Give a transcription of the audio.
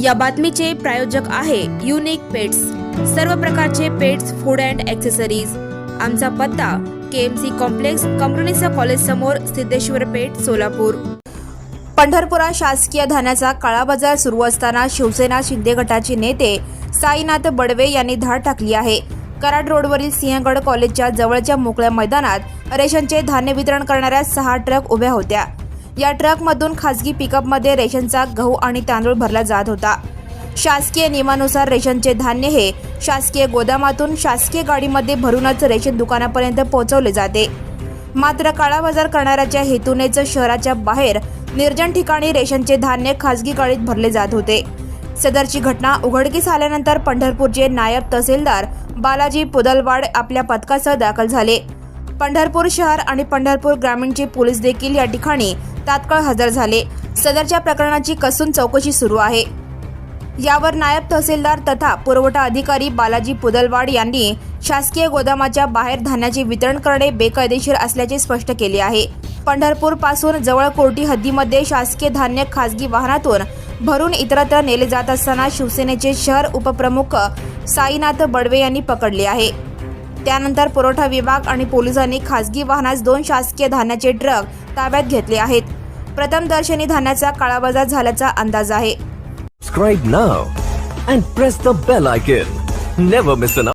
या बातमीचे प्रायोजक आहे युनिक पेट्स। सर्व प्रकारचे पेट्स फूड अँड ॲक्सेसरीज। आमचा पत्ता KMC कॉम्प्लेक्स, कमरुनिसा कॉलेज समोर, सिद्धेश्वर पेठ, सोलापूर। पंढरपुरात शासकीय धान्याचा काळा बाजार सुरू असताना शिवसेना शिंदे गटाचे नेते साईनाथ बडवे यांनी धाड टाकली आहे। कराड रोडवरील सिंहगड कॉलेजच्या जवळच्या मोकळ्या मैदानात रेशनचे धान्य वितरण करणाऱ्या 6 ट्रक उभ्या होत्या। या ट्रकमधून खासगी पिकअपमध्ये रेशनचा गहू आणि तांदूळ भरला जात होता। शासकीय नियमानुसार रेशनचे धान्य हे शासकीय गोदामातून शासकीय गाडीमध्ये भरूनच रेशन दुकानापर्यंत पोहोचवले जाते। मात्र काळा बाजार करणाऱ्याच्या हेतूनेच शहराच्या बाहेर निर्जन ठिकाणी रेशनचे धान्य खासगी गाडीत भरले जात होते। सदरची घटना उघडकीस आल्यानंतर पंढरपूरचे नायब तहसीलदार बालाजी पुदलवाड आपल्या पथकासह दाखल झाले। पंढरपूर शहर आणि पंढरपूर ग्रामीणचे पोलीस देखील या ठिकाणी तात्काळ हजर झाले। सदरच्या प्रकरणाची कसून चौकशी सुरू आहे। यावर नायब तहसीलदार तथा पुरवठा अधिकारी बालाजी पुदलवाड यांनी शासकीय गोदामाच्या बाहेर धान्याचे वितरण करणे बेकायदेशीर असल्याचे स्पष्ट केले आहे। पंढरपूर पासून जवळ कोर्टी हद्दीमध्ये शासकीय धान्य खासगी वाहनातून भरून इतरत्र नेले जात असताना शिवसेनेचे शहर उपप्रमुख साईनाथ बडवे यांनी पकडले आहे। त्यानंतर पुरवठा विभाग आणि पोलिसांनी खासगी वाहनास 2 शासकीय धान्याचे ट्रक ताब्यात घेतले आहेत। प्रथमदर्शनी धान्याचा काळाबाजार झाल्याचा अंदाज आहे। Subscribe now and press the bell icon. Never miss an